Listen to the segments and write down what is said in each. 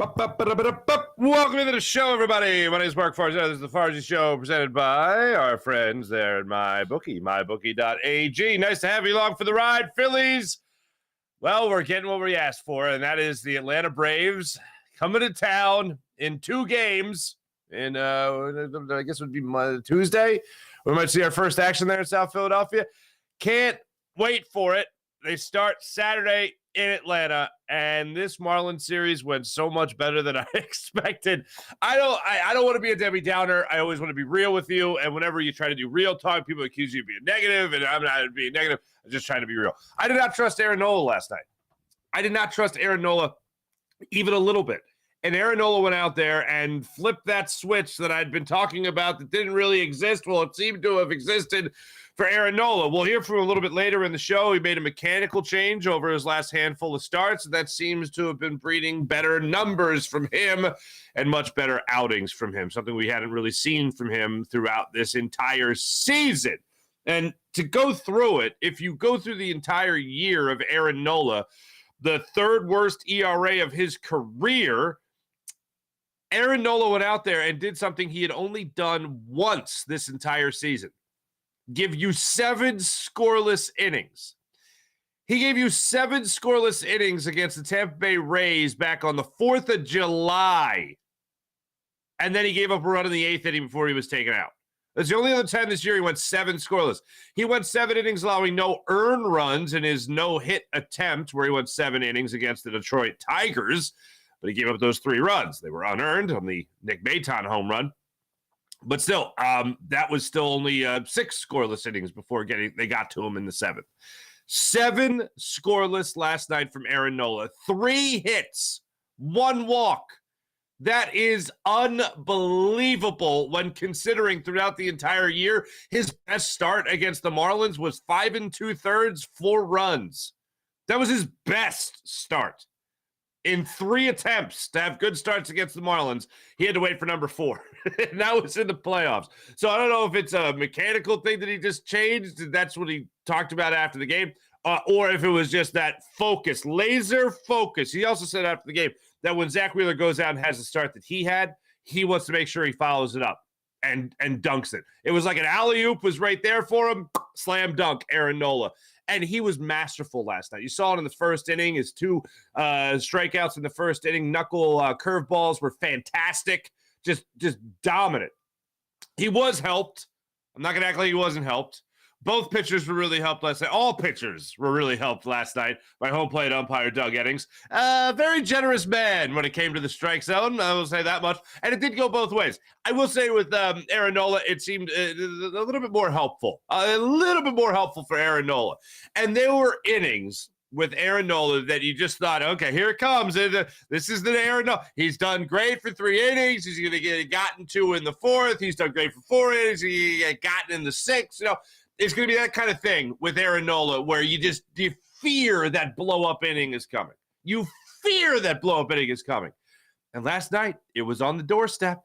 Welcome to the show, everybody. My name is Mark Farzy. This is the Farzy Show presented by our friends there at MyBookie, mybookie.ag. Nice to have you along for the ride, Phillies. Well, we're getting what we asked for, and that is the Atlanta Braves coming to town in 2 games. And I guess it would be Tuesday. We might see our first action there in South Philadelphia. Can't wait for it. They start Saturday in Atlanta, and this Marlins series went so much better than I expected. I don't want to be a Debbie Downer. I always want to be real with you, and whenever you try to do real talk, people accuse you of being negative, and I'm not being negative. I'm just trying to be real. I did not trust Aaron Nola last night. I did not trust Aaron Nola even a little bit. And Aaron Nola went out there and flipped that switch that I'd been talking about that didn't really exist. Well, it seemed to have existed for Aaron Nola. We'll hear from him a little bit later in the show. He made a mechanical change over his last handful of starts, and that seems to have been breeding better numbers from him and much better outings from him, something we hadn't really seen from him throughout this entire season. And to go through it, if you go through the entire year of Aaron Nola, the 3rd worst ERA of his career, Aaron Nola went out there and did something he had only done once this entire season. Give you 7 scoreless innings. He gave you 7 scoreless innings against the Tampa Bay Rays back on the 4th of July. And then he gave up a run in the 8th inning before he was taken out. That's the only other time this year he went 7 scoreless. He went 7 innings allowing no earned runs in his no-hit attempt where he went 7 innings against the Detroit Tigers. But he gave up those 3 runs. They were unearned on the Nick Maton home run. But still, that was still only 6 scoreless innings before they got to him in the 7th. 7 scoreless last night from Aaron Nola. 3 hits, 1 walk. That is unbelievable when considering throughout the entire year, his best start against the Marlins was 5 2/3, 4 runs. That was his best start. In 3 attempts to have good starts against the Marlins, he had to wait for number 4. And that was in the playoffs. So I don't know if it's a mechanical thing that he just changed, and that's what he talked about after the game, or if it was just that focus, laser focus. He also said after the game that when Zach Wheeler goes out and has the start that he had, he wants to make sure he follows it up and dunks it. It was like an alley-oop was right there for him, slam dunk, Aaron Nola. And he was masterful last night. You saw it in the first inning. His 2 strikeouts in the first inning, knuckle curveballs were fantastic, just dominant. He was helped. I'm not going to act like he wasn't helped. Both pitchers were really helped last night. All pitchers were really helped last night by home plate umpire Doug Eddings. Very generous man when it came to the strike zone. I will say that much. And it did go both ways. I will say with Aaron Nola, it seemed a little bit more helpful. A little bit more helpful for Aaron Nola. And there were innings with Aaron Nola that you just thought, okay, here it comes. This is the Aaron Nola. He's done great for 3 innings. He's going to get gotten 2 in the 4th. He's done great for 4 innings. He got gotten in the 6th. You know, it's going to be that kind of thing with Aaron Nola where you fear that blow-up inning is coming. You fear that blow-up inning is coming. And last night, it was on the doorstep.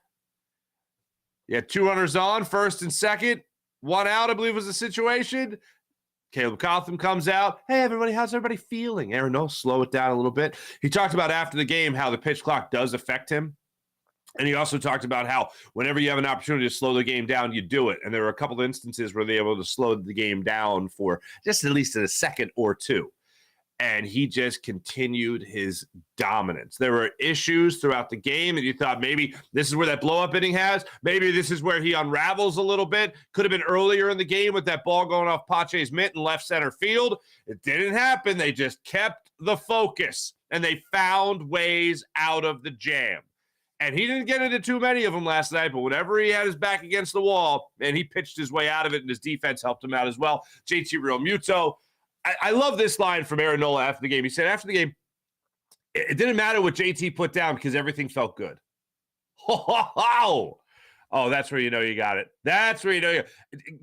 You had 2 runners on, 1st and 2nd. 1 out, I believe, was the situation. Caleb Cotham comes out. Hey, everybody, how's everybody feeling? Aaron Nola, slow it down a little bit. He talked about after the game how the pitch clock does affect him. And he also talked about how whenever you have an opportunity to slow the game down, you do it. And there were a couple of instances where they were able to slow the game down for just at least a second or 2. And he just continued his dominance. There were issues throughout the game, and you thought maybe this is where that blow-up inning has. Maybe this is where he unravels a little bit. Could have been earlier in the game with that ball going off Pache's mitt in left center field. It didn't happen. They just kept the focus, and they found ways out of the jam. And he didn't get into too many of them last night, but whenever he had his back against the wall, and he pitched his way out of it, and his defense helped him out as well. JT Realmuto. I love this line from Aaron Nola after the game. He said after the game, it didn't matter what JT put down because everything felt good. Oh, that's where you know you got it. That's where you know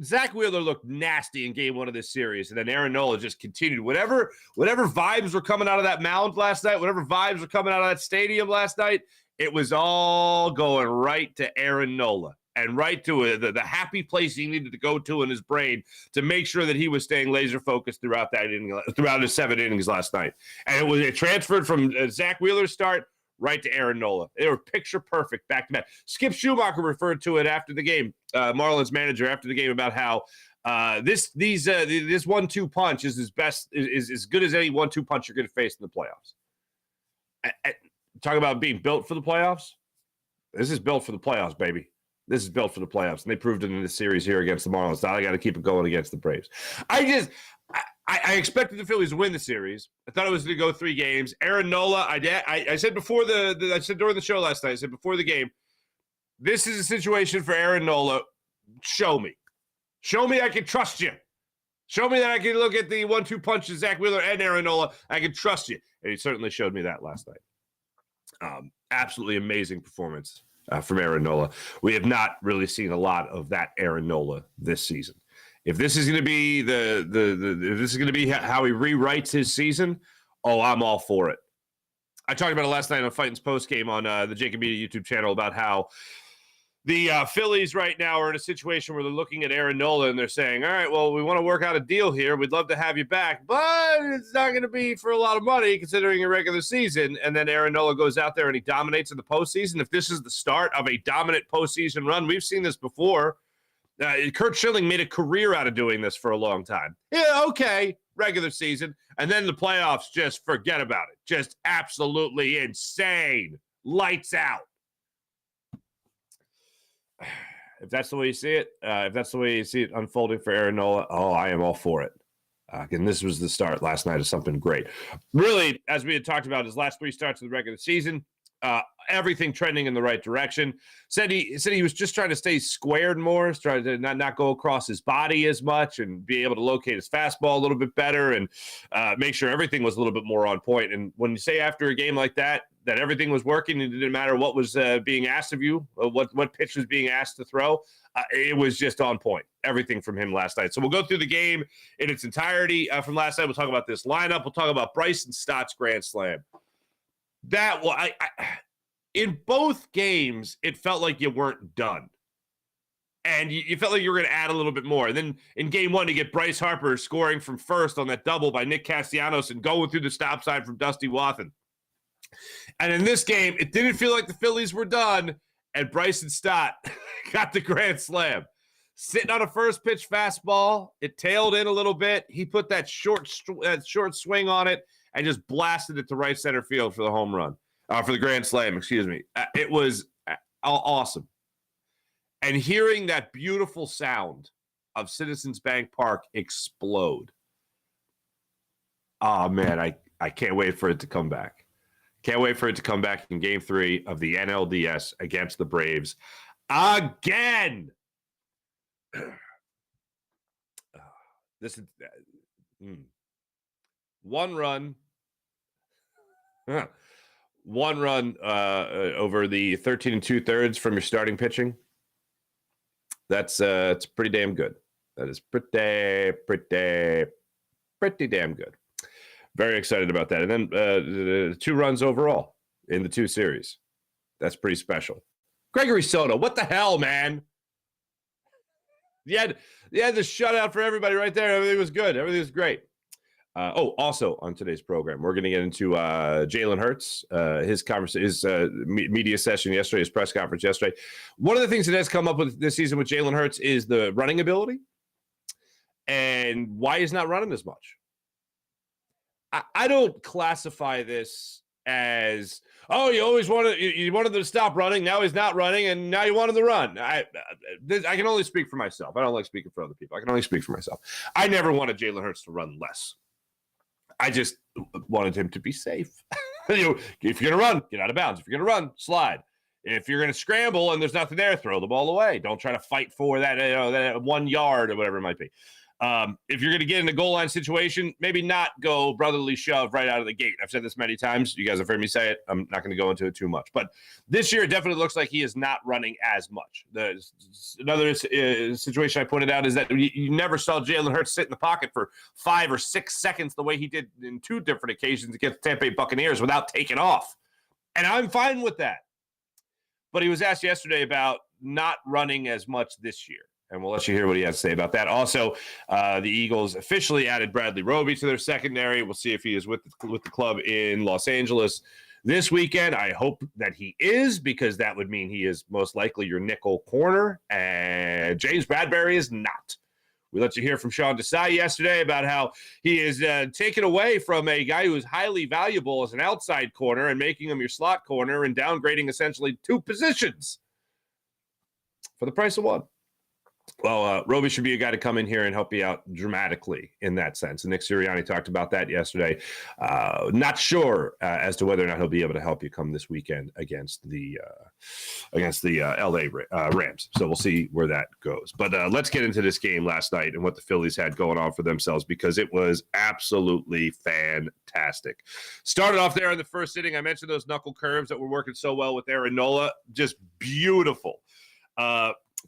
Zach Wheeler looked nasty in game 1 of this series, and then Aaron Nola just continued. Whatever vibes were coming out of that mound last night, whatever vibes were coming out of that stadium last night, it was all going right to Aaron Nola and right to the happy place he needed to go to in his brain to make sure that he was staying laser focused throughout his 7 innings last night. And it transferred from Zach Wheeler's start right to Aaron Nola. They were picture perfect back to back. Skip Schumacher referred to it after the game, Marlins manager after the game, about how this 1-2 punch is as good as any 1-2 punch you're going to face in the playoffs. Talk about being built for the playoffs. This is built for the playoffs, baby. This is built for the playoffs, and they proved it in this series here against the Marlins. Now I got to keep it going against the Braves. I expected the Phillies to win the series. I thought it was going to go 3 games. Aaron Nola, I said before I said during the show last night, I said before the game, this is a situation for Aaron Nola. Show me I can trust you. Show me that I can look at the 1-2 punches, Zach Wheeler and Aaron Nola. I can trust you. And he certainly showed me that last night. Absolutely amazing performance from Aaron Nola. We have not really seen a lot of that Aaron Nola this season. If this is going to be if this is going to be how he rewrites his season, I'm all for it. I talked about it last night on Fighting's post game on the Jacob Media YouTube channel about how the Phillies right now are in a situation where they're looking at Aaron Nola and they're saying, all right, well, we want to work out a deal here. We'd love to have you back, but it's not going to be for a lot of money considering a regular season. And then Aaron Nola goes out there and he dominates in the postseason. If this is the start of a dominant postseason run, we've seen this before. Kurt Schilling made a career out of doing this for a long time. Yeah, okay, regular season. And then the playoffs, just forget about it. Just absolutely insane. Lights out. If that's the way you see it, if that's the way you see it unfolding for Aaron Nola, I am all for it. And this was the start last night of something great. Really, as we had talked about, his last 3 starts of the regular season, everything trending in the right direction. Said he was just trying to stay squared more, trying to not go across his body as much and be able to locate his fastball a little bit better and make sure everything was a little bit more on point. And when you say after a game like that everything was working, it didn't matter what was being asked of you, what pitch was being asked to throw, it was just on point. Everything from him last night. So we'll go through the game in its entirety from last night. We'll talk about this lineup. We'll talk about Bryson Stott's grand slam. In both games, it felt like you weren't done. And you felt like you were going to add a little bit more. And then in game 1, you get Bryce Harper scoring from first on that double by Nick Castellanos and going through the stop sign from Dusty Wathan. And in this game, it didn't feel like the Phillies were done, and Bryson Stott got the grand slam. Sitting on a first pitch fastball, it tailed in a little bit. He put that short swing on it and just blasted it to right center field for the home run, for the grand slam, excuse me. It was awesome. And hearing that beautiful sound of Citizens Bank Park explode. Oh, man, I can't wait for it to come back. Can't wait for it to come back in game 3 of the NLDS against the Braves again. This is one run over the 13 2/3 from your starting pitching. That's it's pretty damn good. That is pretty damn good. Very excited about that. And then 2 runs overall in the 2 series. That's pretty special. Gregory Soto, what the hell, man? You had the shutout for everybody right there. Everything was good. Everything was great. Also on today's program, we're going to get into Jalen Hurts, his media session yesterday, his press conference yesterday. One of the things that has come up with this season with Jalen Hurts is the running ability and why he's not running as much. I don't classify this as, you always wanted him to stop running. Now he's not running, and now you want him to run. I can only speak for myself. I don't like speaking for other people. I can only speak for myself. I never wanted Jalen Hurts to run less. I just wanted him to be safe. If you're going to run, get out of bounds. If you're going to run, slide. If you're going to scramble and there's nothing there, throw the ball away. Don't try to fight for that 1 yard or whatever it might be. If you're going to get in a goal line situation, maybe not go brotherly shove right out of the gate. I've said this many times. You guys have heard me say it. I'm not going to go into it too much. But this year, it definitely looks like he is not running as much. Another situation I pointed out is that you never saw Jalen Hurts sit in the pocket for 5 or 6 seconds the way he did in 2 different occasions against the Tampa Bay Buccaneers without taking off. And I'm fine with that. But he was asked yesterday about not running as much this year. And we'll let you hear what he has to say about that. Also, the Eagles officially added Bradley Roby to their secondary. We'll see if he is with the club in Los Angeles This weekend, I hope that he is, because that would mean he is most likely your nickel corner, and James Bradberry is not. We let you hear from Sean Desai yesterday about how he is taken away from a guy who is highly valuable as an outside corner and making him your slot corner and downgrading essentially 2 positions for the price of 1. Well, Roby should be a guy to come in here and help you out dramatically in that sense. And Nick Sirianni talked about that yesterday. Not sure as to whether or not he'll be able to help you come this weekend against the LA Rams. So we'll see where that goes. But let's get into this game last night and what the Phillies had going on for themselves, because it was absolutely fantastic. Started off there in the first inning. I mentioned those knuckle curves that were working so well with Aaron Nola. Just beautiful.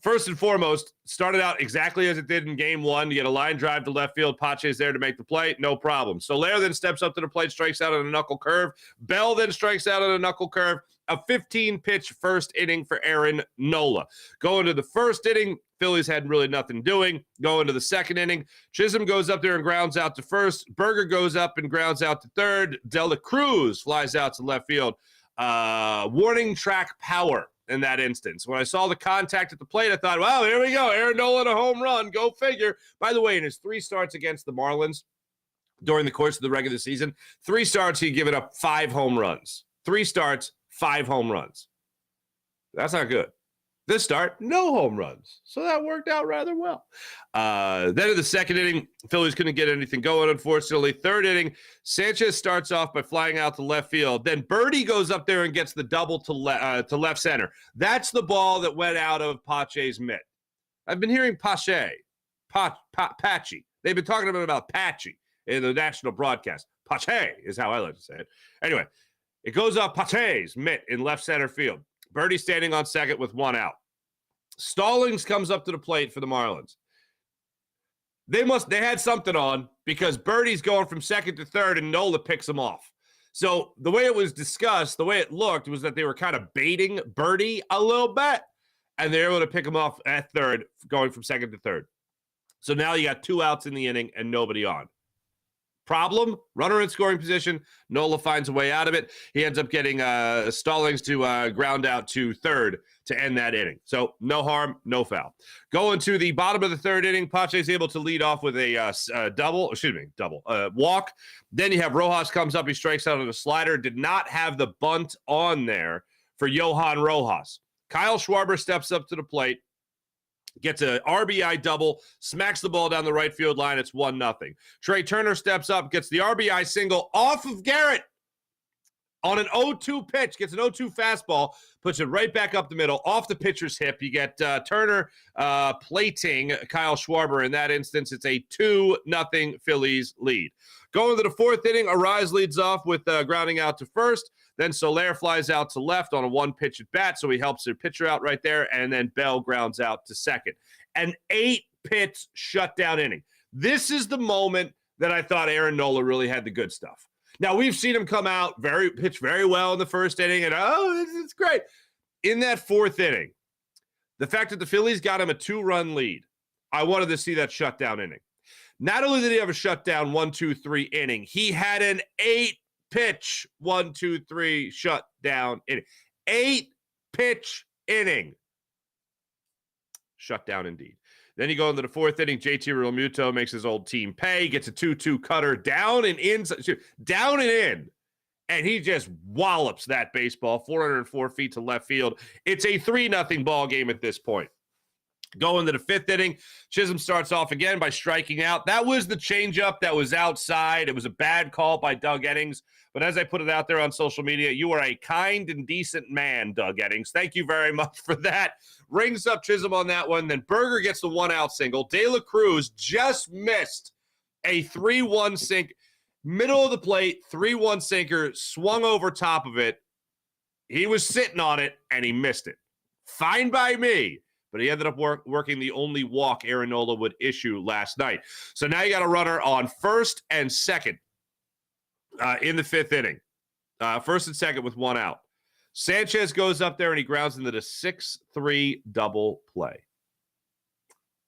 First and foremost, started out exactly as it did in game 1. You get a line drive to left field. Pache's there to make the play. No problem. Soler then steps up to the plate, strikes out on a knuckle curve. Bell then strikes out on a knuckle curve. A 15-pitch first inning for Aaron Nola. Going to the first inning, Phillies had really nothing doing. Going to the second inning, Chisholm goes up there and grounds out to first. Berger goes up and grounds out to third. De La Cruz flies out to left field. Warning track power. In that instance, when I saw the contact at the plate, I thought, wow, here we go. Aaron Nola, a home run. Go figure. By the way, in his 3 starts against the Marlins during the course of the regular season, 3 starts, he'd given up 5 home runs. 3 starts, 5 home runs. That's not good. This start, no home runs. So that worked out rather well. Then in the second inning, Phillies couldn't get anything going, unfortunately. Third inning, Sanchez starts off by flying out to left field. Then Birdie goes up there and gets the double to left center. That's the ball that went out of Pache's mitt. I've been hearing Patchy. They've been talking about Patchy in the national broadcast. Pache is how I like to say it. Anyway, it goes off Pache's mitt in left center field. Birdie standing on second with 1 out. Stallings comes up to the plate for the Marlins. They had something on, because Birdie's going from second to third and Nola picks him off. So the way it was discussed, the way it looked, was that they were kind of baiting Birdie a little bit, and they were able to pick him off at third, going from second to third. So now you got 2 outs in the inning and nobody on. Problem, runner in scoring position. Nola finds a way out of it. He ends up getting Stallings to ground out to third to end that inning. So no harm, no foul. Going to the bottom of the third inning, Pache's able to lead off with a walk. Then you have Rojas comes up. He strikes out on a slider. Did not have the bunt on there for Johan Rojas. Kyle Schwarber steps up to the plate. Gets a RBI double, smacks the ball down the right field line. It's 1-0. Trey Turner steps up, gets the RBI single off of Garrett on an 0-2 pitch, gets an 0-2 fastball, puts it right back up the middle, off the pitcher's hip. You get Turner plating Kyle Schwarber. In that instance, it's a 2-0 Phillies lead. Going to the fourth inning, Arise leads off with grounding out to first. Then Soler flies out to left on a 1-pitch at bat, so he helps their pitcher out right there, and then Bell grounds out to second. An 8-pitch shutdown inning. This is the moment that I thought Aaron Nola really had the good stuff. Now, we've seen him come out, pitch very well in the first inning, and it's great. In that fourth inning, the fact that the Phillies got him a 2-run lead, I wanted to see that shutdown inning. Not only did he have a shutdown 1-2-3 inning, he had an 8-pitch 1-2-3 shutdown inning. 8-pitch inning. Shutdown indeed. Then you go into the fourth inning. JT Realmuto makes his old team pay, gets a 2-2 cutter down and in, and he just wallops that baseball 404 feet to left field. It's a 3-0 ball game at this point. Going to the fifth inning, Chisholm starts off again by striking out. That was the changeup that was outside. It was a bad call by Doug Eddings. But as I put it out there on social media, you are a kind and decent man, Doug Eddings. Thank you very much for that. Rings up Chisholm on that one. Then Berger gets the 1-out single. De La Cruz just missed a 3-1 sink. Middle of the plate, 3-1 sinker, swung over top of it. He was sitting on it, and he missed it. Fine by me. But he ended up working the only walk Aaron Nola would issue last night. So now you got a runner on first and second in the fifth inning. First and second with 1 out. Sanchez goes up there and he grounds into the 6-3 double play.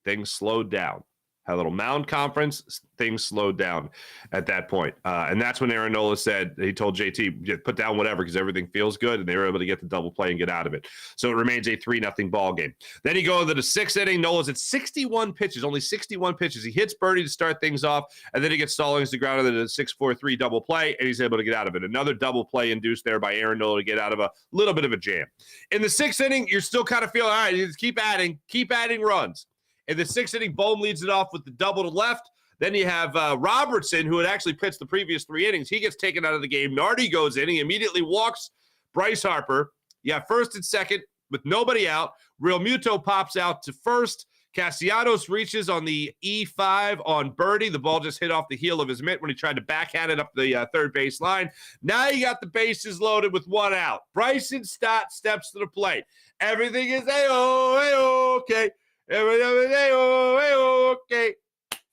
Things slowed down. had a little mound conference. Things slowed down at that point. And that's when Aaron Nola said, he told JT, put down whatever because everything feels good. And they were able to get the double play and get out of it. So it remains a 3-0 ball game. Then you go into the 6th inning. Nola's at 61 pitches, only 61 pitches. He hits Birdie to start things off. And then he gets Stallings to ground into the 6-4-3 double play. And he's able to get out of it. Another double play induced there by Aaron Nola to get out of a little bit of a jam. In the 6th inning, you're still kind of feeling, all right, just keep adding runs. In the 6th inning, Bohm leads it off with the double to left. Then you have Robertson, who had actually pitched the previous 3 innings. He gets taken out of the game. Nardi goes in. He immediately walks Bryce Harper. You have first and second with nobody out. Real Muto pops out to first. Castellanos reaches on the E5 on Birdie. The ball just hit off the heel of his mitt when he tried to backhand it up the third base line. Now you got the bases loaded with 1 out. Bryson Stott steps to the plate. Everything is okay. Okay.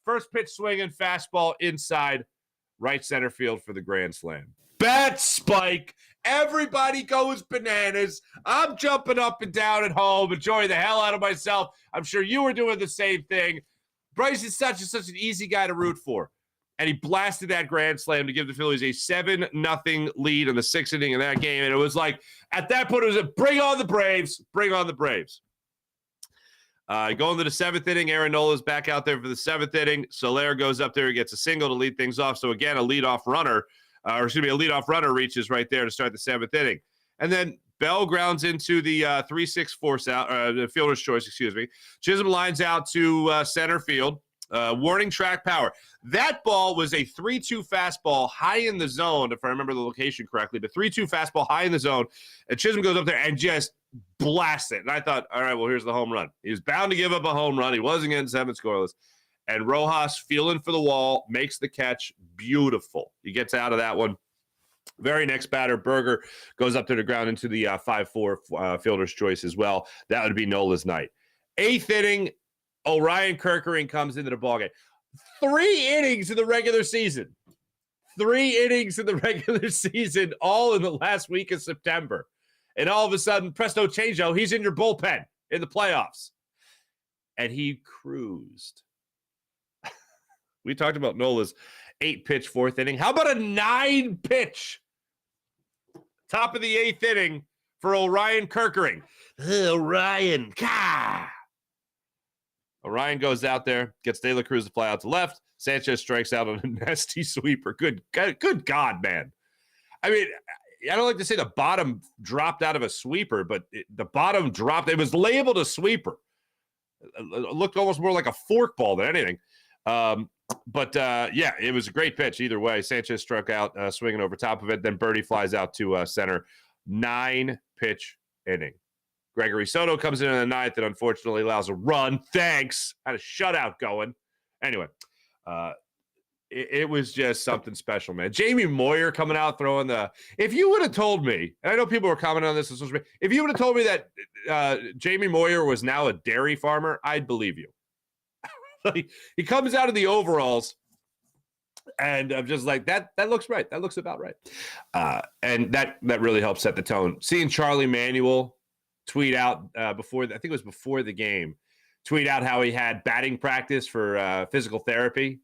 First pitch swinging, fastball inside right center field for the grand slam. Bat spike. Everybody goes bananas. I'm jumping up and down at home, enjoying the hell out of myself. I'm sure you were doing the same thing. Bryce is such an easy guy to root for. And he blasted that grand slam to give the Phillies a 7-0 lead in the 6th inning of that game. And it was like, at that point, it was a bring on the Braves. Bring on the Braves. Going to the 7th inning, Aaron Nola's back out there for the 7th inning. Soler goes up there, he gets a single to lead things off. So again, a leadoff runner reaches right there to start the 7th inning. And then Bell grounds into the 3-6 force out, the fielder's choice, excuse me. Chisholm lines out to center field. Warning track power. That ball was a 3-2 fastball high in the zone, if I remember the location correctly, but 3-2 fastball high in the zone. And Chisholm goes up there and just blasts it. And I thought, all right, well, here's the home run. He was bound to give up a home run. He wasn't getting 7 scoreless. And Rojas, feeling for the wall, makes the catch. Beautiful. He gets out of that one. Very next batter, Berger, goes up to the ground into the 5-4 fielder's choice as well. That would be Nola's night. 8th inning, Orion Kerkering comes into the ballgame. 3 innings in the regular season. 3 innings in the regular season, all in the last week of September. And all of a sudden, presto changeo, he's in your bullpen in the playoffs. And he cruised. We talked about Nola's 8-pitch 4th inning. How about a 9-pitch top of the 8th inning for Orion Kerkering? Orion, Orion goes out there, gets De La Cruz to fly out to left. Sanchez strikes out on a nasty sweeper. Good God, man. I mean, I don't like to say the bottom dropped out of a sweeper, but the bottom dropped. It was labeled a sweeper. It looked almost more like a forkball than anything. Yeah, it was a great pitch either way. Sanchez struck out, swinging over top of it. Then Birdie flies out to center. 9-pitch inning. Gregory Soto comes in the 9th and unfortunately allows a run. Thanks. Had a shutout going. Anyway, it was just something special, man. Jamie Moyer coming out throwing the – if you would have told me – and I know people were commenting on this on social media. If you would have told me that Jamie Moyer was now a dairy farmer, I'd believe you. He comes out of the overalls, and I'm just like, that looks right. That looks about right. And that really helps set the tone. Seeing Charlie Manuel tweet out before the game, tweet out how he had batting practice for physical therapy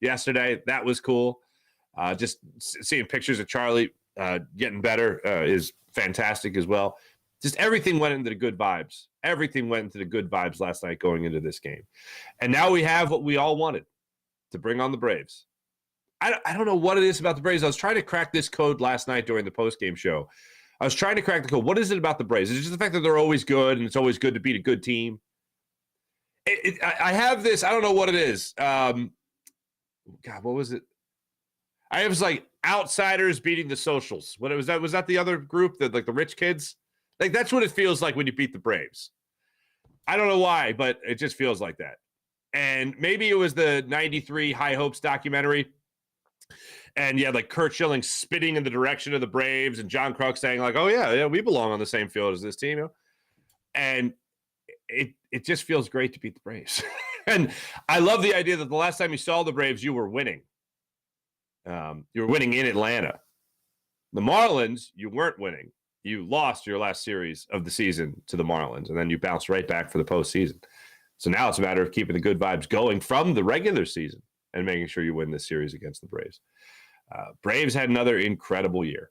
yesterday. That was cool. Just seeing pictures of Charlie getting better is fantastic as well. Just everything went into the good vibes. Everything went into the good vibes last night going into this game. And now we have what we all wanted, to bring on the Braves. I don't know what it is about the Braves. I was trying to crack this code last night during the postgame show. I was trying to crack the code. What is it about the Braves? Is it just the fact that they're always good and it's always good to beat a good team? I have this. I don't know what it is. God, what was it? I have like outsiders beating the socials. What was that? Was that the other group, that like the rich kids? Like, that's what it feels like when you beat the Braves. I don't know why, but it just feels like that. And maybe it was the 93 High Hopes documentary. And you had like Kurt Schilling spitting in the direction of the Braves and John Kruk saying like, oh, yeah, we belong on the same field as this team. You know? And it just feels great to beat the Braves. And I love the idea that the last time you saw the Braves, you were winning. You were winning in Atlanta. The Marlins, you weren't winning. You lost your last series of the season to the Marlins, and then you bounced right back for the postseason. So now it's a matter of keeping the good vibes going from the regular season and making sure you win this series against the Braves. Braves had another incredible year.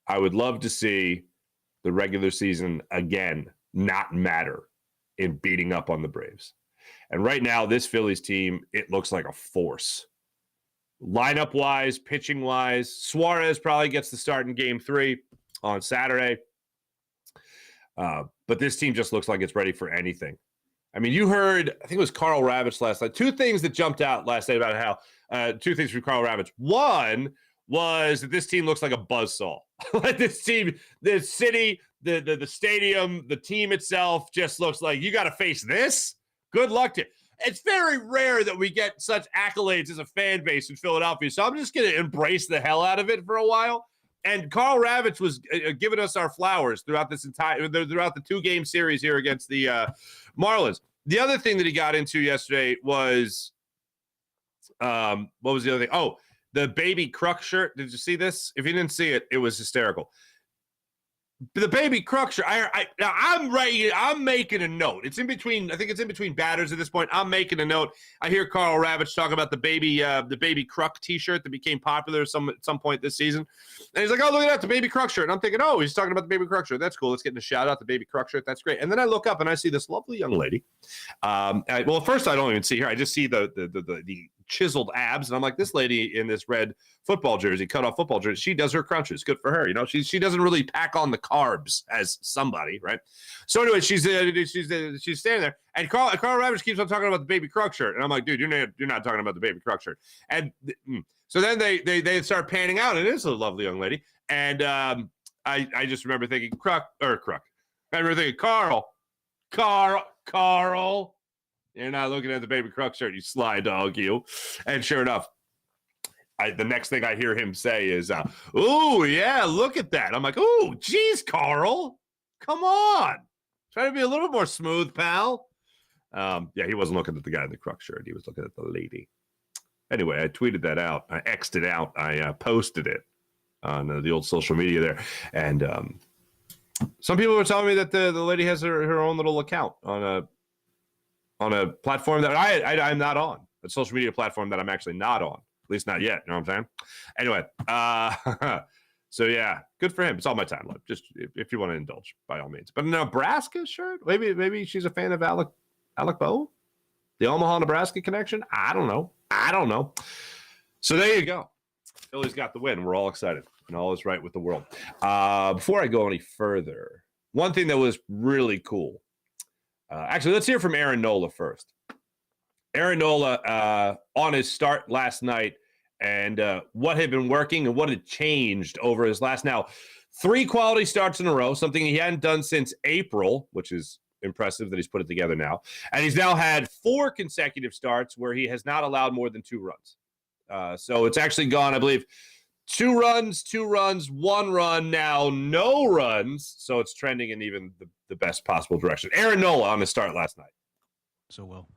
I would love to see the regular season again not matter in beating up on the Braves. And right now, this Phillies team, it looks like a force. Lineup-wise, pitching-wise, Suarez probably gets the start in Game 3 on Saturday. But this team just looks like it's ready for anything. I mean, you heard, I think it was Carl Ravitch last night. Two things that jumped out last night about how, two things from Carl Ravitch. One was that this team looks like a buzzsaw. Like this team, the city, the stadium, the team itself just looks like you got to face this. Good luck to you. It's very rare that we get such accolades as a fan base in Philadelphia. So I'm just going to embrace the hell out of it for a while. And Carl Ravitch was giving us our flowers throughout the 2-game series here against the Marlins. The other thing that he got into yesterday was, what was the other thing? Oh, the baby Kruk shirt. Did you see this? If you didn't see it, it was hysterical. The baby Kruk shirt. I'm ready. I'm making a note. It's in between. I think it's in between batters at this point. I'm making a note. I hear Carl Ravitch talk about the baby Kruk T-shirt that became popular at some point this season, and he's like, "Oh, look at that, the baby Kruk shirt." And I'm thinking, "Oh, he's talking about the baby Kruk shirt. That's cool. Let's get a shout out the baby Kruk shirt. That's great." And then I look up and I see this lovely young lady. Well, first I don't even see her. I just see the chiseled abs, and I'm like, this lady in this red football jersey, cut off football jersey, she does her crunches. Good for her. You know, she doesn't really pack on the carbs as somebody, right? So anyway, she's standing there, and Carl Ravitch keeps on talking about the baby Kruk shirt, and I'm like, dude, you're not talking about the baby Kruk shirt. And so then they start panning out, and it is a lovely young lady, and I just remember thinking Kruk. I remember thinking Carl. You're not looking at the baby Kruk shirt, you sly dog, you. And sure enough, the next thing I hear him say is, "Ooh, yeah, look at that." I'm like, "Ooh, geez, Carl, come on. Try to be a little bit more smooth, pal." Yeah, he wasn't looking at the guy in the Kruk shirt. He was looking at the lady. Anyway, I tweeted that out. I X'd it out. I posted it on the old social media there. And some people were telling me that the lady has her own little account on a platform that I'm not on, a social media platform that I'm actually not on, at least not yet. You know what I'm saying? Anyway, so yeah, good for him. It's all my time left. Just if you want to indulge, by all means. But a Nebraska shirt? Maybe she's a fan of Alec Boe, the Omaha, Nebraska connection. I don't know. So there you go. Phillies got the win. We're all excited, and all is right with the world. Before I go any further, one thing that was really cool. Actually, let's hear from Aaron Nola first. Aaron Nola on his start last night and what had been working and what had changed over his last 3 quality starts in a row, something he hadn't done since April, which is impressive that he's put it together now. And he's now had 4 consecutive starts where he has not allowed more than 2 runs. So it's actually gone, I believe, 2 runs, 1 run, now no runs. So it's trending in even the best possible direction. Aaron Nola on the start last night. So well,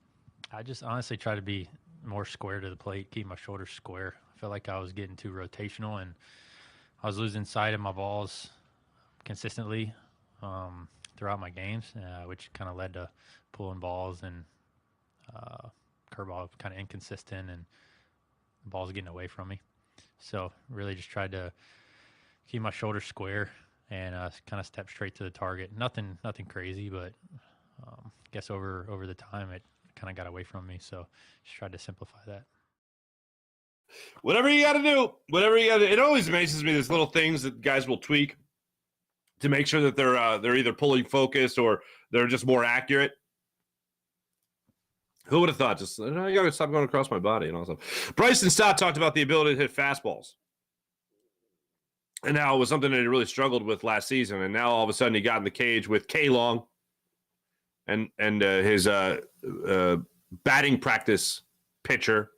I just honestly try to be more square to the plate, keep my shoulders square. I felt like I was getting too rotational, and I was losing sight of my balls consistently throughout my games, which kind of led to pulling balls and curveball kind of inconsistent, and the balls getting away from me. So really just tried to keep my shoulders square and kind of step straight to the target. Nothing crazy, but I guess over the time it kind of got away from me. So just tried to simplify that. Whatever you got to do. It always amazes me, there's little things that guys will tweak to make sure that they're either pulling focus or they're just more accurate. Who would have thought? Just, you got to stop going across my body and all that stuff. Bryson Stott talked about the ability to hit fastballs. And now it was something that he really struggled with last season. And now all of a sudden he got in the cage with K-Long and his batting practice pitcher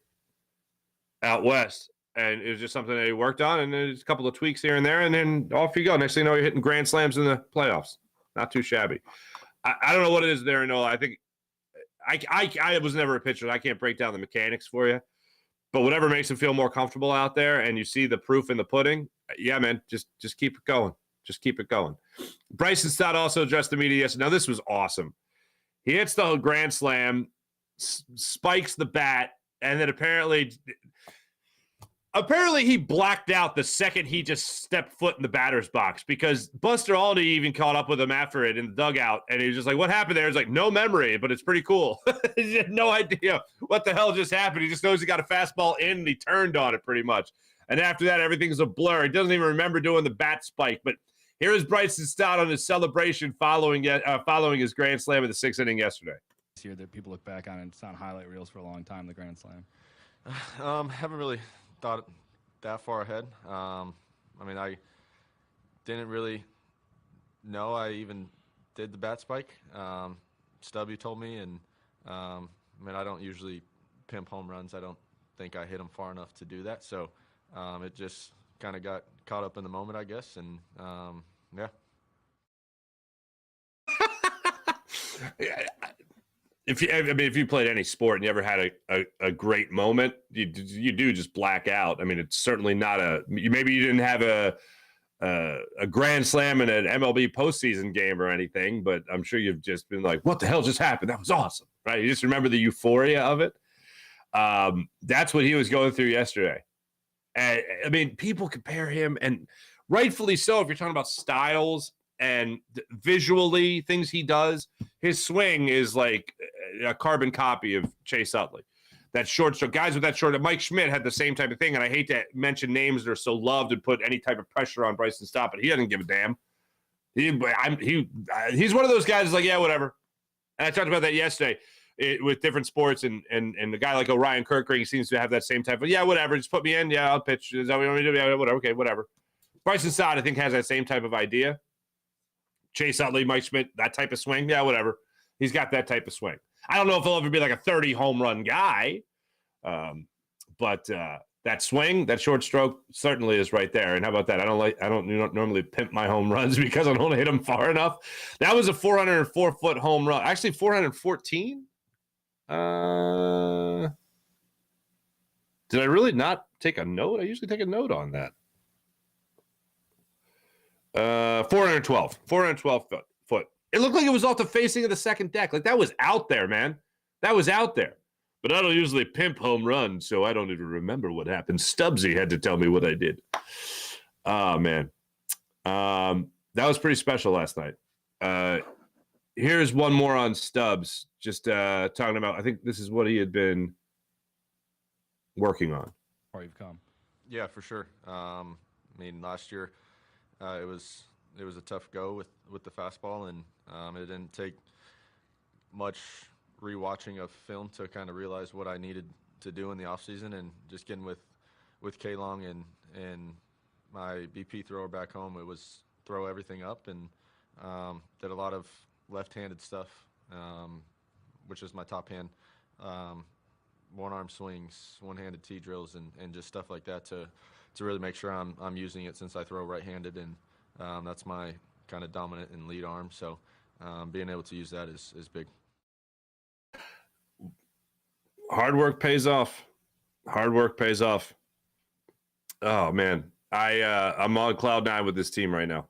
out west. And it was just something that he worked on. And there's a couple of tweaks here and there. And then off you go. Next thing you know, you're hitting grand slams in the playoffs. Not too shabby. I don't know what it is there, Nola. I think I was never a pitcher. I can't break down the mechanics for you. But whatever makes him feel more comfortable out there and you see the proof in the pudding, yeah, man, just keep it going. Just keep it going. Bryson Stott also addressed the media yesterday. Now, this was awesome. He hits the grand slam, spikes the bat, and then apparently he blacked out the second he just stepped foot in the batter's box, because Buster Alney even caught up with him after it in the dugout, and he was just like, what happened there? He's like, no memory, but it's pretty cool. He had no idea what the hell just happened. He just knows he got a fastball in, and he turned on it pretty much. And after that, everything's a blur. He doesn't even remember doing the bat spike. But here is Bryson Stott on his celebration following his grand slam in the 6th inning yesterday. This year that people look back on, and it's on highlight reels for a long time, the grand slam. Haven't really thought that far ahead. I mean, I didn't really know I even did the bat spike. Stubby told me, and I mean, I don't usually pimp home runs. I don't think I hit them far enough to do that. So it just kind of got caught up in the moment, I guess, and yeah. If you played any sport and you ever had a great moment, you do just black out. I mean, it's certainly not maybe you didn't have a grand slam in an MLB postseason game or anything, but I'm sure you've just been like, what the hell just happened? That was awesome, right? You just remember the euphoria of it. That's what he was going through yesterday. And I mean, people compare him, and rightfully so, if you're talking about styles and visually things he does. His swing is like a carbon copy of Chase Utley. That short stroke, guys with that short. Mike Schmidt had the same type of thing, and I hate to mention names that are so loved and put any type of pressure on Bryson Stott, but he doesn't give a damn. He's one of those guys that's like, yeah, whatever. And I talked about that yesterday with different sports, and a guy like Orion Kirkring seems to have that same type of, yeah, whatever, just put me in, yeah, I'll pitch. Is that what you want me to do? Yeah, whatever, okay, whatever. Bryson Stott, I think, has that same type of idea. Chase Utley, Mike Schmidt, that type of swing, yeah, whatever. He's got that type of swing. I don't know if he'll ever be like a 30 home run guy, but that swing, that short stroke, certainly is right there. And how about that? I don't normally pimp my home runs because I don't hit them far enough. That was a 404-foot home run. Actually, 414. Did I really not take a note? I usually take a note on that. 412 foot. It looked like it was off the facing of the second deck. Like, that was out there, man. That was out there. But I don't usually pimp home runs, so I don't even remember what happened. Stubbsy had to tell me what I did. Oh, man. That was pretty special last night. Here's one more on Stubbs. Just talking about, I think this is what he had been working on. Or you've come. Yeah, for sure. I mean, last year it was a tough go with the fastball, and it didn't take much rewatching of film to kind of realize what I needed to do in the offseason, and just getting with K-Long and my BP thrower back home. It was throw everything up, and did a lot of left-handed stuff, which is my top hand, one-arm swings, one-handed T drills, and just stuff like that to really make sure I'm using it, since I throw right-handed, and that's my kind of dominant and lead arm. So being able to use that is big. Hard work pays off. Hard work pays off. Oh, man. I'm on cloud nine with this team right now.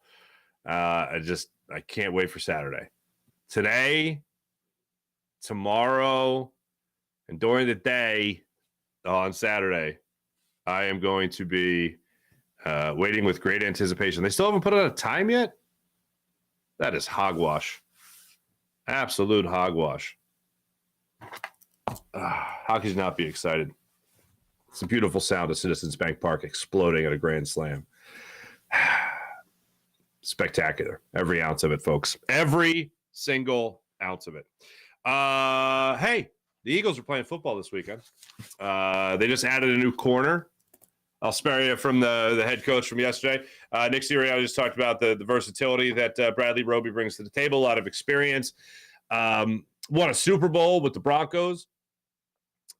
I can't wait for Saturday. Today, tomorrow, and during the day on Saturday, I am going to be waiting with great anticipation. They still haven't put out a time yet? That is hogwash. Absolute hogwash. How could you not be excited? It's a beautiful sound of Citizens Bank Park exploding at a grand slam. Spectacular. Every ounce of it, folks. Every single ounce of it. Hey, the Eagles are playing football this weekend. They just added a new corner. I'll spare you from the head coach from yesterday. Nick Sirianni just talked about the versatility that Bradley Roby brings to the table, a lot of experience. Won a Super Bowl with the Broncos.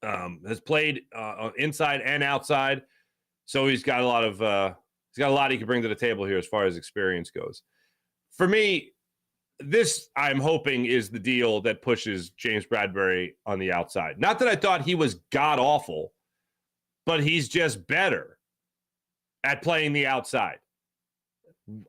Has played inside and outside, so he's got a lot he can bring to the table here as far as experience goes. For me, this, I'm hoping, is the deal that pushes James Bradbury on the outside. Not that I thought he was god awful, but he's just better at playing the outside.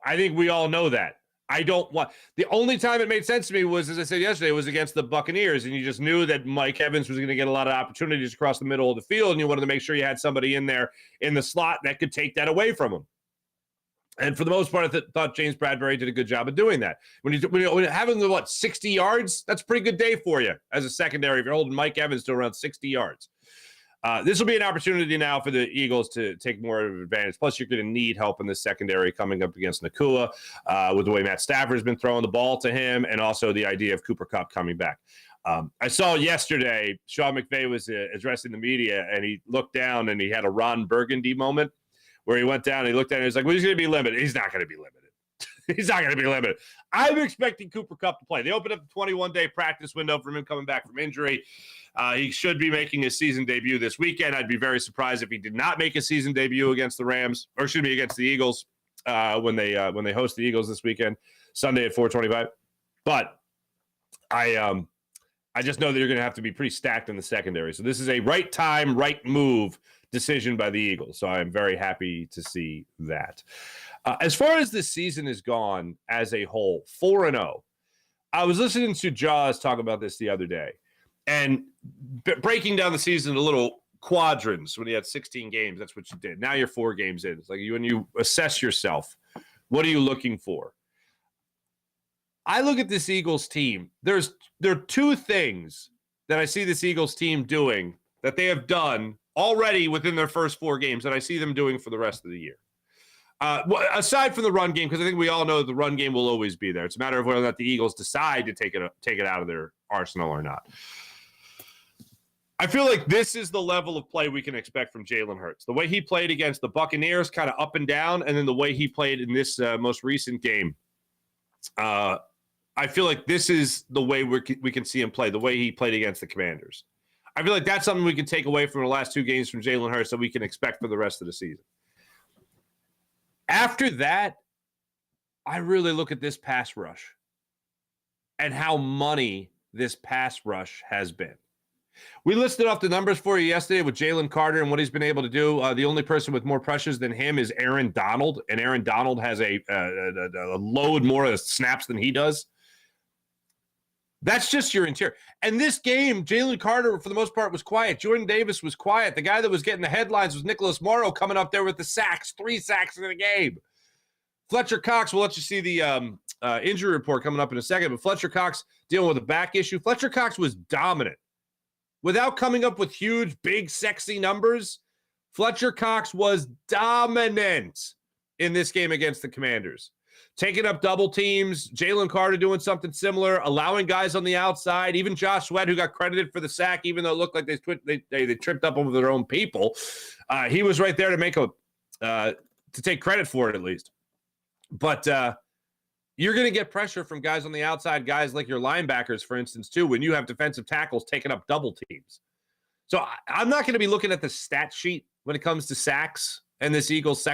I think we all know that. I don't want – the only time it made sense to me was, as I said yesterday, was against the Buccaneers, and you just knew that Mike Evans was going to get a lot of opportunities across the middle of the field, and you wanted to make sure you had somebody in there in the slot that could take that away from him. And for the most part, I thought James Bradbury did a good job of doing that. When you're having the 60 yards, that's a pretty good day for you as a secondary if you're holding Mike Evans to around 60 yards. This will be an opportunity now for the Eagles to take more of an advantage. Plus, you're going to need help in the secondary coming up against Nakua with the way Matt Stafford's been throwing the ball to him, and also the idea of Cooper Kupp coming back. I saw yesterday Sean McVay was addressing the media, and he looked down and he had a Ron Burgundy moment where he went down and he looked at it and he was like, well, he's going to be limited. He's not going to be limited. He's not going to be limited. I'm expecting Cooper Kupp to play. They opened up the 21-day practice window for him coming back from injury. He should be making his season debut this weekend. I'd be very surprised if he did not make a season debut against the Rams, or excuse me, against the Eagles when they host the Eagles this weekend, Sunday at 4:25. But I just know that you're going to have to be pretty stacked in the secondary. So this is a right time, right move decision by the Eagles. So I'm very happy to see that. As far as this season has gone as a whole, 4-0. I was listening to Jaws talk about this the other day, and breaking down the season in little quadrants when you had 16 games. That's what you did. Now you're 4 games in. It's like when you assess yourself, what are you looking for? I look at this Eagles team. There are 2 things that I see this Eagles team doing that they have done already within their first 4 games that I see them doing for the rest of the year. Aside from the run game, because I think we all know the run game will always be there. It's a matter of whether or not the Eagles decide to take it out of their arsenal or not. I feel like this is the level of play we can expect from Jalen Hurts. The way he played against the Buccaneers, kind of up and down, and then the way he played in this most recent game. I feel like this is the way we can see him play, the way he played against the Commanders. I feel like that's something we can take away from the last 2 games from Jalen Hurts that we can expect for the rest of the season. After that, I really look at this pass rush and how money this pass rush has been. We listed off the numbers for you yesterday with Jalen Carter and what he's been able to do. The only person with more pressures than him is Aaron Donald, and Aaron Donald has a load more of snaps than he does. That's just your interior. And this game, Jalen Carter, for the most part, was quiet. Jordan Davis was quiet. The guy that was getting the headlines was Nicholas Morrow coming up there with the sacks, 3 sacks in the game. Fletcher Cox, we'll let you see the injury report coming up in a second, but Fletcher Cox dealing with a back issue. Fletcher Cox was dominant. Without coming up with huge, big, sexy numbers, Fletcher Cox was dominant in this game against the Commanders. Taking up double teams, Jalen Carter doing something similar, allowing guys on the outside, even Josh Sweat, who got credited for the sack, even though it looked like they tripped up over their own people. He was right there to make to take credit for it at least. But you're going to get pressure from guys on the outside, guys like your linebackers, for instance, too, when you have defensive tackles taking up double teams. So I'm not going to be looking at the stat sheet when it comes to sacks and this Eagles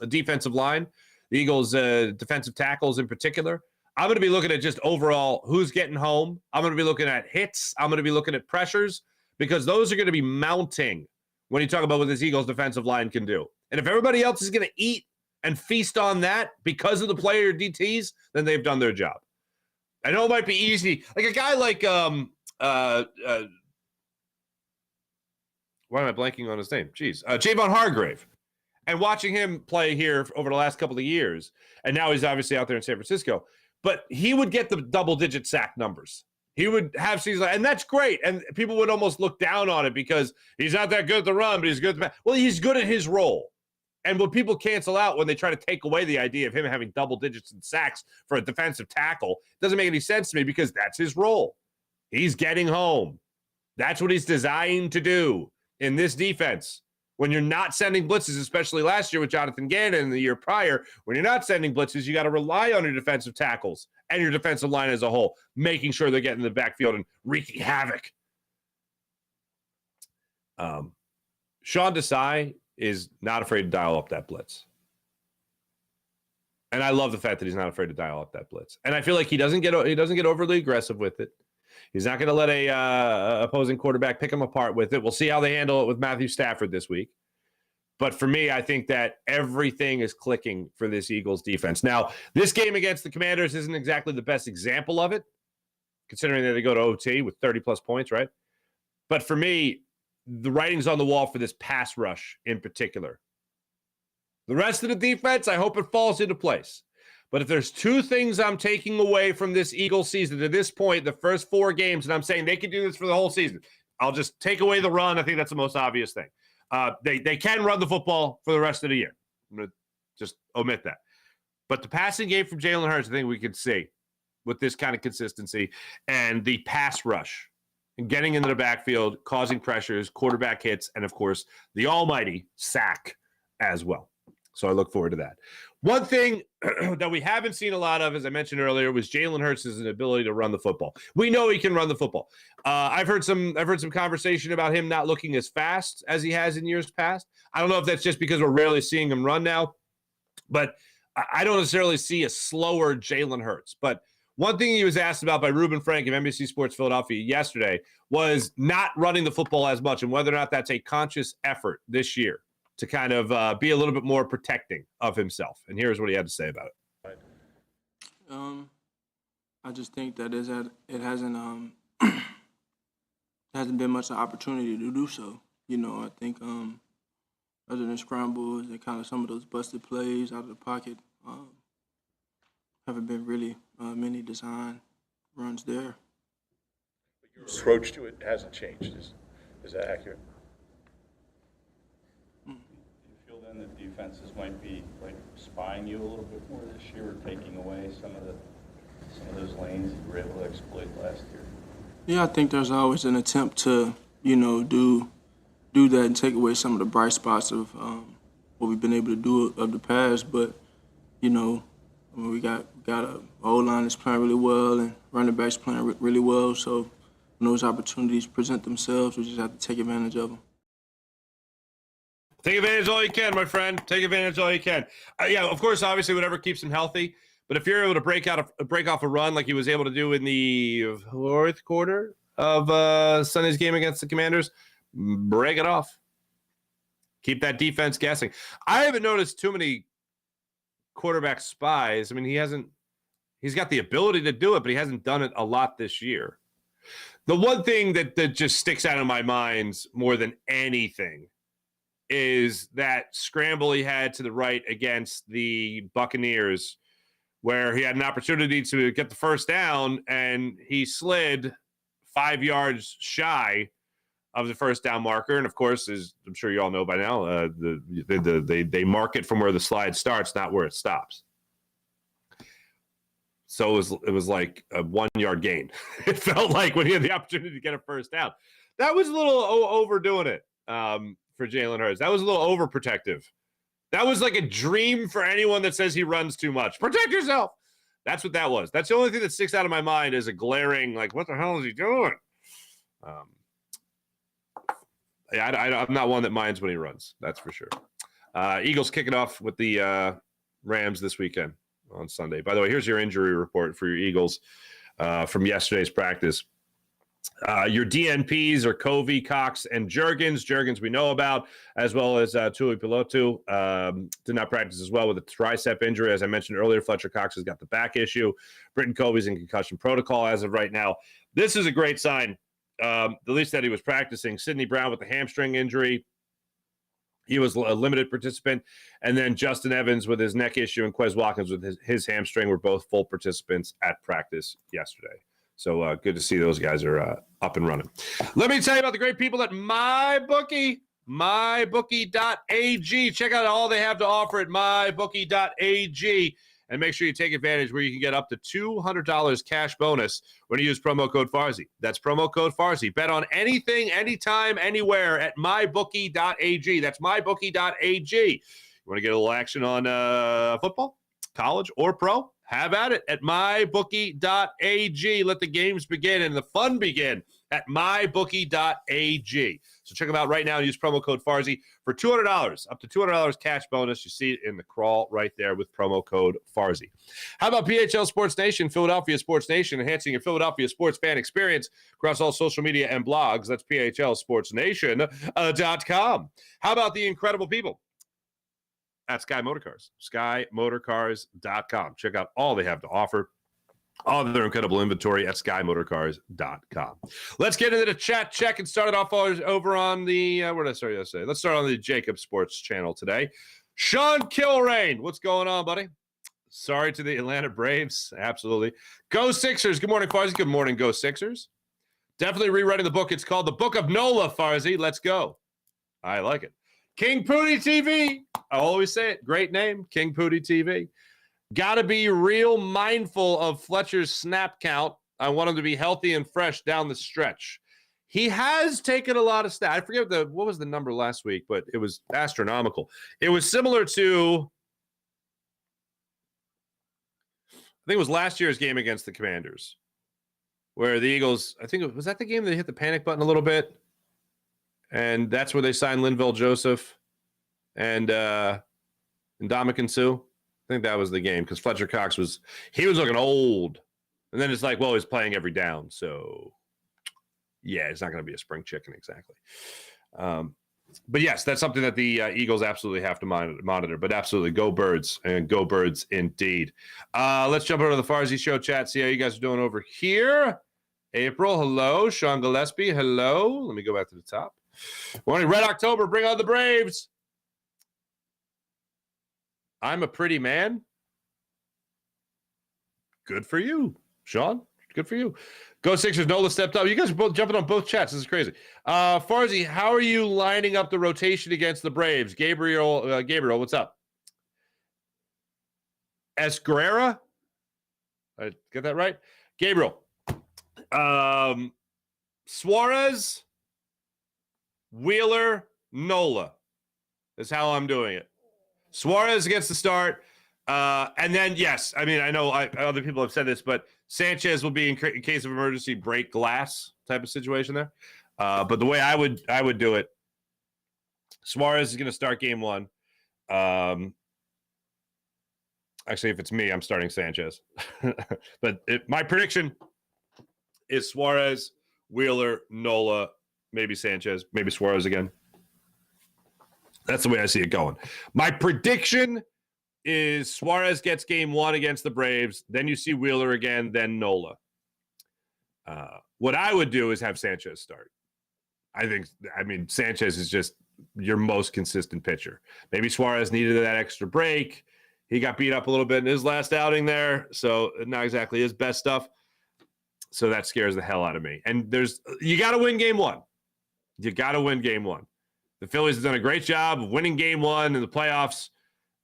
defensive line. The Eagles' defensive tackles in particular. I'm going to be looking at just overall who's getting home. I'm going to be looking at hits. I'm going to be looking at pressures because those are going to be mounting when you talk about what this Eagles' defensive line can do. And if everybody else is going to eat and feast on that because of the player DTs, then they've done their job. I know it might be easy. Like a guy like why am I blanking on his name? Jeez. Javon Hargrave. And watching him play here over the last couple of years, and now he's obviously out there in San Francisco, but he would get the double-digit sack numbers. He would have seasons, and that's great. And people would almost look down on it because he's not that good at the run, but he's good at the pass. Well, he's good at his role. And what people cancel out when they try to take away the idea of him having double digits in sacks for a defensive tackle doesn't make any sense to me because that's his role. He's getting home. That's what he's designed to do in this defense. When you're not sending blitzes, especially last year with Jonathan Gannon and the year prior, when you're not sending blitzes, you got to rely on your defensive tackles and your defensive line as a whole, making sure they're getting in the backfield and wreaking havoc. Sean Desai is not afraid to dial up that blitz. And I love the fact that he's not afraid to dial up that blitz. And I feel like he doesn't get overly aggressive with it. He's not going to let a opposing quarterback pick him apart with it. We'll see how they handle it with Matthew Stafford this week. But for me, I think that everything is clicking for this Eagles defense. Now, this game against the Commanders isn't exactly the best example of it, considering that they go to OT with 30-plus points, right? But for me, the writing's on the wall for this pass rush in particular. The rest of the defense, I hope it falls into place. But if there's two things I'm taking away from this Eagles season to this point, the first 4 games, and I'm saying they can do this for the whole season, I'll just take away the run. I think that's the most obvious thing. They can run the football for the rest of the year. I'm going to just omit that. But the passing game from Jalen Hurts, I think we can see with this kind of consistency, and the pass rush and getting into the backfield, causing pressures, quarterback hits, and, of course, the almighty sack as well. So I look forward to that. One thing that we haven't seen a lot of, as I mentioned earlier, was Jalen Hurts' ability to run the football. We know he can run the football. I've heard some conversation about him not looking as fast as he has in years past. I don't know if that's just because we're rarely seeing him run now, but I don't necessarily see a slower Jalen Hurts. But one thing he was asked about by Reuben Frank of NBC Sports Philadelphia yesterday was not running the football as much and whether or not that's a conscious effort this year to kind of be a little bit more protecting of himself. And here's what he had to say about it. I just think that it hasn't been much an opportunity to do so. You know, I think other than scrambles and kind of some of those busted plays out of the pocket, haven't been really many design runs there. But your approach to it hasn't changed. Is that accurate? Then the defenses might be like spying you a little bit more this year, or taking away some of those lanes you were able to exploit last year. Yeah, I think there's always an attempt to, you know, do that and take away some of the bright spots of what we've been able to do of the past. But, you know, I mean, we got a O-line that's playing really well and running backs playing really well. So when those opportunities present themselves, we just have to take advantage of them. Take advantage all you can, my friend. Take advantage all you can. Yeah, of course, obviously, whatever keeps him healthy. But if you're able to break off a run like he was able to do in the fourth quarter of Sunday's game against the Commanders, break it off. Keep that defense guessing. I haven't noticed too many quarterback spies. I mean, he's got the ability to do it, but he hasn't done it a lot this year. The one thing that just sticks out in my mind more than anything is that scramble he had to the right against the Buccaneers, where he had an opportunity to get the first down, and he slid 5 yards shy of the first down marker. And, of course, as I'm sure you all know by now, they mark it from where the slide starts, not where it stops. So it was like a 1 yard gain. It felt like when he had the opportunity to get a first down. That was a little overdoing it. For Jalen Hurts. That was a little overprotective. That was like a dream for anyone that says he runs too much. Protect yourself. That's what that was. That's the only thing that sticks out of my mind is a glaring, like, what the hell is he doing? I'm not one that minds when he runs. That's for sure. Eagles kicking off with the Rams this weekend on Sunday. By the way, here's your injury report for your Eagles from yesterday's practice. Your DNPs are Covey, Cox, and Juergens. Juergens we know about, as well as Tuli Pilotu. Did not practice as well with a tricep injury. As I mentioned earlier, Fletcher Cox has got the back issue. Britton Covey's in concussion protocol as of right now. This is a great sign, at least that he was practicing. Sidney Brown with the hamstring injury. He was a limited participant. And then Justin Evans with his neck issue and Quez Watkins with his hamstring were both full participants at practice yesterday. So good to see those guys are up and running. Let me tell you about the great people at MyBookie, MyBookie.ag. Check out all they have to offer at MyBookie.ag. And make sure you take advantage where you can get up to $200 cash bonus when you use promo code Farzy. That's promo code Farzy. Bet on anything, anytime, anywhere at MyBookie.ag. That's MyBookie.ag. You want to get a little action on football, college, or pro? Have at it at MyBookie.ag. Let the games begin and the fun begin at MyBookie.ag. So check them out right now and use promo code Farzy for $200, up to $200 cash bonus. You see it in the crawl right there with promo code Farzy. How about PHL Sports Nation, Philadelphia Sports Nation, enhancing your Philadelphia sports fan experience across all social media and blogs. That's PHLSportsNation.com. How about the incredible people at Sky Motorcars, skymotorcars.com. Check out all they have to offer. All their incredible inventory at skymotorcars.com. Let's get into the chat check and start it off over on the, where did I start yesterday? Let's start on the Jacob Sports channel today. Sean Kilrain, what's going on, buddy? Sorry to the Atlanta Braves. Absolutely. Go Sixers. Good morning, Farzy. Good morning, Go Sixers. Definitely rewriting the book. It's called The Book of Nola, Farzy. Let's go. I like it. King Pooty TV. I always say it. Great name, King Pooty TV. Got to be real mindful of Fletcher's snap count. I want him to be healthy and fresh down the stretch. He has taken a lot of snaps. I forget what was the number last week, but it was astronomical. It was similar to, I think it was last year's game against the Commanders, where the Eagles, I think was that the game that hit the panic button a little bit? And that's where they signed Linval Joseph and Ndamukong Suh. I think that was the game because Fletcher Cox was looking old. And then it's like, well, he's playing every down. So, yeah, it's not going to be a spring chicken exactly. But, yes, that's something that the Eagles absolutely have to monitor. But absolutely, go Birds, and go Birds indeed. Let's jump over to the Farzy Show chat, see how you guys are doing over here. April, hello. Sean Gillespie, hello. Let me go back to the top. Morning, Red October, bring on the Braves. I'm a pretty man. Good for you, Sean. Good for you. Go Sixers. Nola stepped up. You guys are both jumping on both chats. This is crazy. Farzy, how are you lining up the rotation against the Braves? Gabriel, what's up? Esguerra? I get that right? Gabriel. Suarez, Wheeler, Nola is how I'm doing it. Suarez gets the start. And then, yes, I mean, I know other people have said this, but Sanchez will be in case of emergency break glass type of situation there. But the way I would do it, Suarez is going to start game one. Actually, if it's me, I'm starting Sanchez. But my prediction is Suarez, Wheeler, Nola, maybe Sanchez, maybe Suarez again. That's the way I see it going. My prediction is Suarez gets game one against the Braves. Then you see Wheeler again, then Nola. What I would do is have Sanchez start. I mean, Sanchez is just your most consistent pitcher. Maybe Suarez needed that extra break. He got beat up a little bit in his last outing there, so not exactly his best stuff. So that scares the hell out of me. And you got to win game one. You got to win game one. The Phillies have done a great job of winning game one in the playoffs.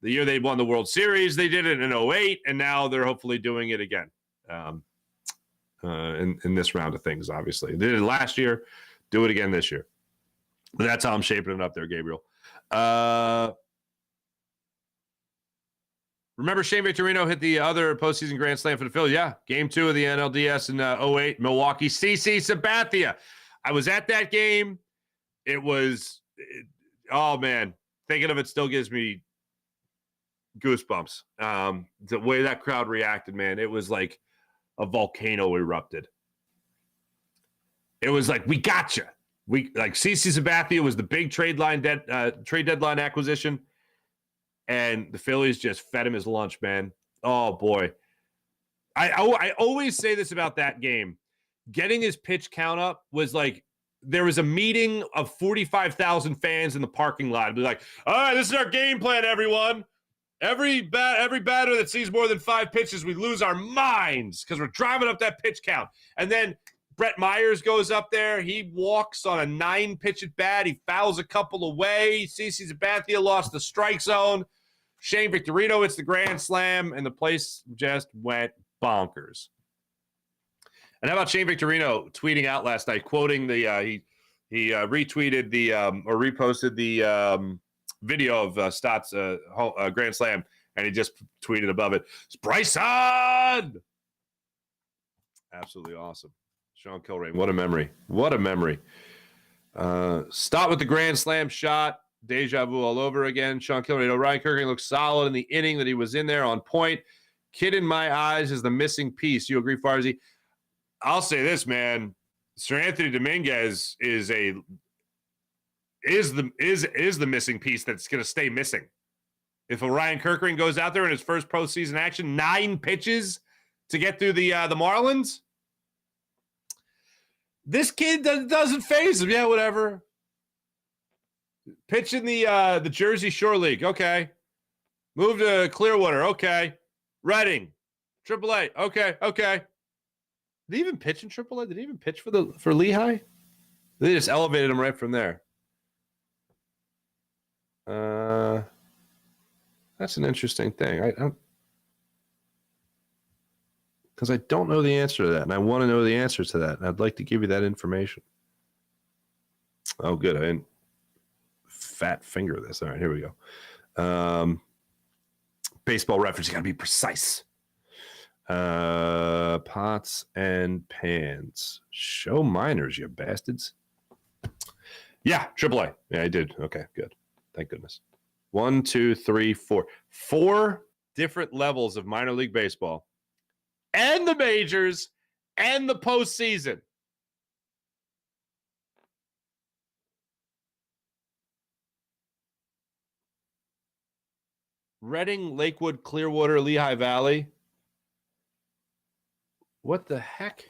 The year they won the World Series, they did it in 2008, and now they're hopefully doing it again in this round of things, obviously. They did it last year. Do it again this year. But that's how I'm shaping it up there, Gabriel. Remember Shane Victorino hit the other postseason grand slam for the Phillies? Yeah, game 2 of the NLDS in 2008, Milwaukee. CC Sabathia. I was at that game. Oh, man. Thinking of it still gives me goosebumps. The way that crowd reacted, man, it was like a volcano erupted. It was like, we got you. CC Sabathia was the big trade deadline acquisition, and the Phillies just fed him his lunch, man. Oh boy, I always say this about that game. Getting his pitch count up was like there was a meeting of 45,000 fans in the parking lot. It'd be like, all right, this is our game plan, everyone. Every batter that sees more than 5 pitches, we lose our minds because we're driving up that pitch count. And then Brett Myers goes up there. He walks on a 9-pitch at bat. He fouls a couple away. CC Sabathia lost the strike zone. Shane Victorino hits the grand slam, and the place just went bonkers. And how about Shane Victorino tweeting out last night, quoting he retweeted or reposted the video of Stott's grand slam, and he just tweeted above it, "It's Bryson!" Absolutely awesome. Sean Kilrain, what a memory. What a memory. Stott with the grand slam shot. Deja vu all over again. Sean Kilrain. Ryan Kirking looks solid in the inning that he was in there, on point. Kid in my eyes is the missing piece. You agree, Farzy? I'll say this, man. Sir Anthony Dominguez is the missing piece that's going to stay missing. If Ryan Kerkering goes out there in his first postseason action, 9 pitches to get through the Marlins, this kid doesn't phase him. Yeah, whatever. Pitch in the Jersey Shore League. Okay. Move to Clearwater. Okay. Reading. AAA. Okay. Did he even pitch in AAA? Did he even pitch for Lehigh? They just elevated him right from there. That's an interesting thing. Because I don't know the answer to that, and I want to know the answer to that, and I'd like to give you that information. Oh, good. I didn't fat finger this. All right, here we go. Baseball reference, you got to be precise. Pots and pans. Show minors, you bastards. Yeah, AAA. Yeah, I did. Okay, good. Thank goodness. 1, 2, 3, 4. 4 different levels of minor league baseball. And the majors and the postseason. Reading, Lakewood, Clearwater, Lehigh Valley. What the heck?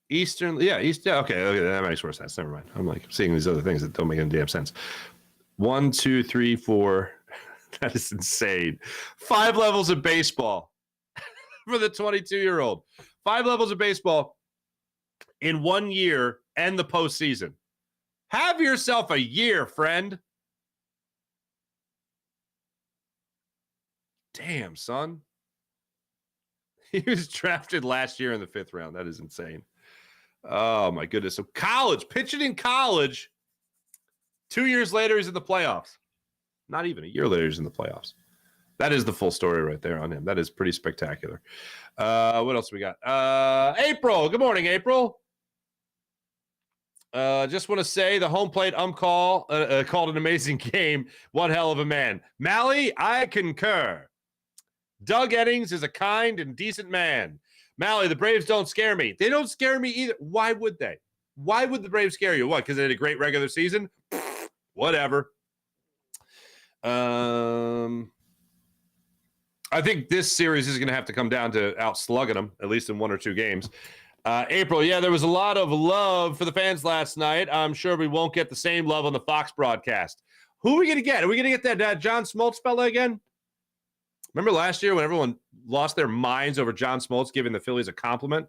Eastern, yeah, okay, that makes more sense. Never mind. I'm like seeing these other things that don't make any damn sense. 1, 2, 3, 4. That is insane. 5 levels of baseball for the 22-year-old. 5 levels of baseball in 1 year and the postseason. Have yourself a year, friend. Damn, son. He was drafted last year in the 5th round. That is insane. Oh, my goodness. So college, pitching in college. 2 years later, he's in the playoffs. Not even a year later, he's in the playoffs. That is the full story right there on him. That is pretty spectacular. What else we got? April. Good morning, April. Just want to say the home plate called an amazing game. One hell of a man. Mally, I concur. Doug Eddings is a kind and decent man. Mally, the Braves don't scare me. They don't scare me either. Why would they? Why would the Braves scare you? What, because they had a great regular season? Whatever. I think this series is going to have to come down to outslugging them, at least in 1 or 2 games. April, yeah, there was a lot of love for the fans last night. I'm sure we won't get the same love on the Fox broadcast. Who are we going to get? Are we going to get that John Smoltz fella again? Remember last year when everyone lost their minds over John Smoltz giving the Phillies a compliment,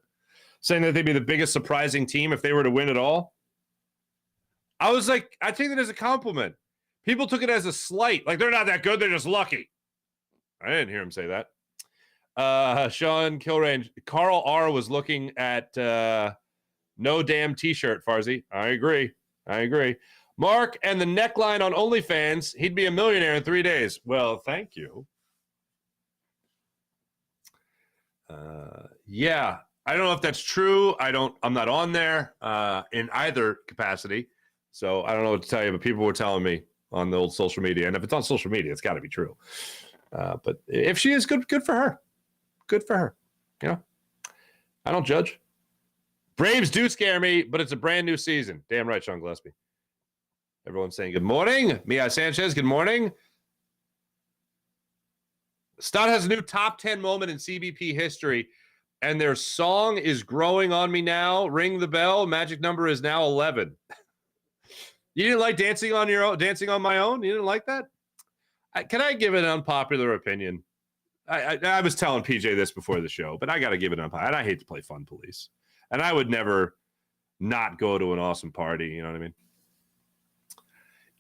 saying that they'd be the biggest surprising team if they were to win it all? I was like, I take that as a compliment. People took it as a slight. Like, they're not that good. They're just lucky. I didn't hear him say that. Sean Kilrange. Carl R. was looking at no damn T-shirt, Farzy. I agree. Mark and the neckline on OnlyFans. He'd be a millionaire in 3 days. Well, thank you. Yeah. I don't know if that's true. I'm not on there in either capacity. So I don't know what to tell you, but people were telling me on the old social media. And if it's on social media, it's got to be true. But if she is good for her. Good for her. You know, I don't judge. Braves do scare me, but it's a brand new season. Damn right, Sean Gillespie. Everyone's saying good morning. Mia Sanchez, good morning. Stott has a new top 10 moment in CBP history, and their song is growing on me now. Ring the bell. Magic number is now 11. You didn't like dancing on my own? You didn't like that? Can I give an unpopular opinion? I was telling PJ this before the show, but I got to give it an unpopular. And I hate to play fun police. And I would never not go to an awesome party. You know what I mean?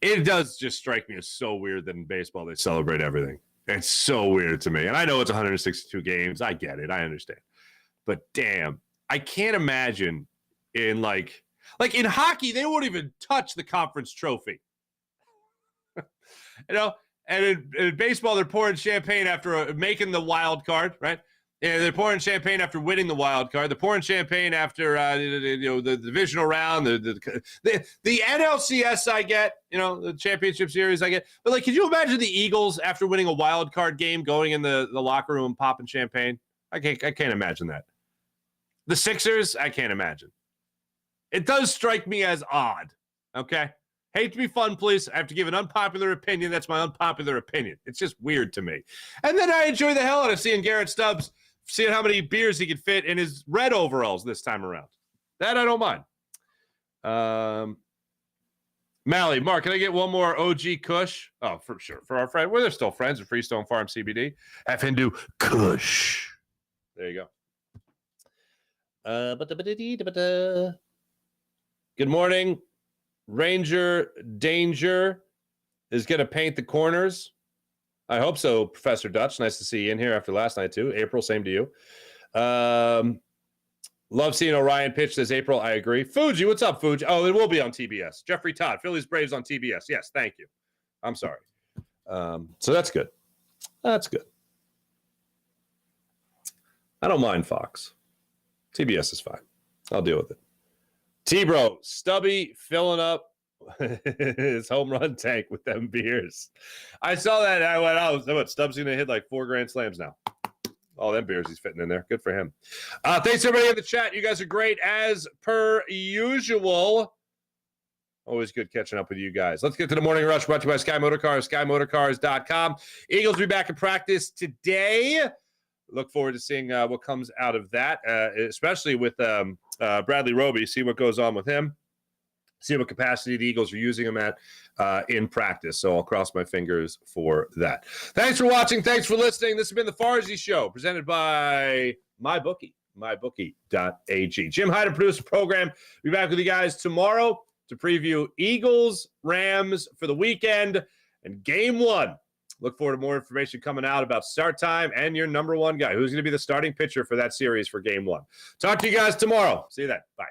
It does just strike me as so weird that in baseball they celebrate everything. It's so weird to me. And I know it's 162 games. I get it. I understand. But damn, I can't imagine in like in hockey, they won't even touch the conference trophy. You know? And in baseball, they're pouring champagne after making the wild card, right? And they're pouring champagne after winning the wild card. They're pouring champagne after the divisional round, the NLCS. I get, the championship series. I get, but like, could you imagine the Eagles after winning a wild card game going in the locker room and popping champagne? I can't imagine that. The Sixers, I can't imagine. It does strike me as odd. Okay. Hate to be fun, please. I have to give an unpopular opinion. That's my unpopular opinion. It's just weird to me. And then I enjoy the hell out of seeing Garrett Stubbs, seeing how many beers he could fit in his red overalls this time around. That I don't mind. Mally, Mark, can I get one more OG Kush? Oh, for sure. For our friend. Well, they're still friends at Freestone Farm CBD. Have him do Kush. There you go. Good morning. Ranger Danger is going to paint the corners. I hope so, Professor Dutch. Nice to see you in here after last night, too. April, same to you. Love seeing Orion pitch this April. I agree. Fuji, what's up, Fuji? Oh, it will be on TBS. Jeffrey Todd, Phillies Braves on TBS. Yes, thank you. I'm sorry. So that's good. That's good. I don't mind Fox. TBS is fine. I'll deal with it. T-Bro, Stubby filling up his home run tank with them beers. I saw that. I went, oh, Stubbs going to hit like 4 grand slams now. All them beers he's fitting in there. Good for him. Thanks, everybody in the chat. You guys are great as per usual. Always good catching up with you guys. Let's get to the morning rush brought to you by Sky Motorcars, SkyMotorcars.com. Eagles will be back in practice today. Look forward to seeing what comes out of that, especially with Bradley Roby. See what goes on with him. See what capacity the Eagles are using him at in practice. So I'll cross my fingers for that. Thanks for watching. Thanks for listening. This has been the Farzy Show, presented by MyBookie, mybookie.ag. Jim Hyder produced the program. Be back with you guys tomorrow to preview Eagles, Rams for the weekend and Game 1. Look forward to more information coming out about start time and your number one guy. Who's going to be the starting pitcher for that series for Game 1. Talk to you guys tomorrow. See you then. Bye.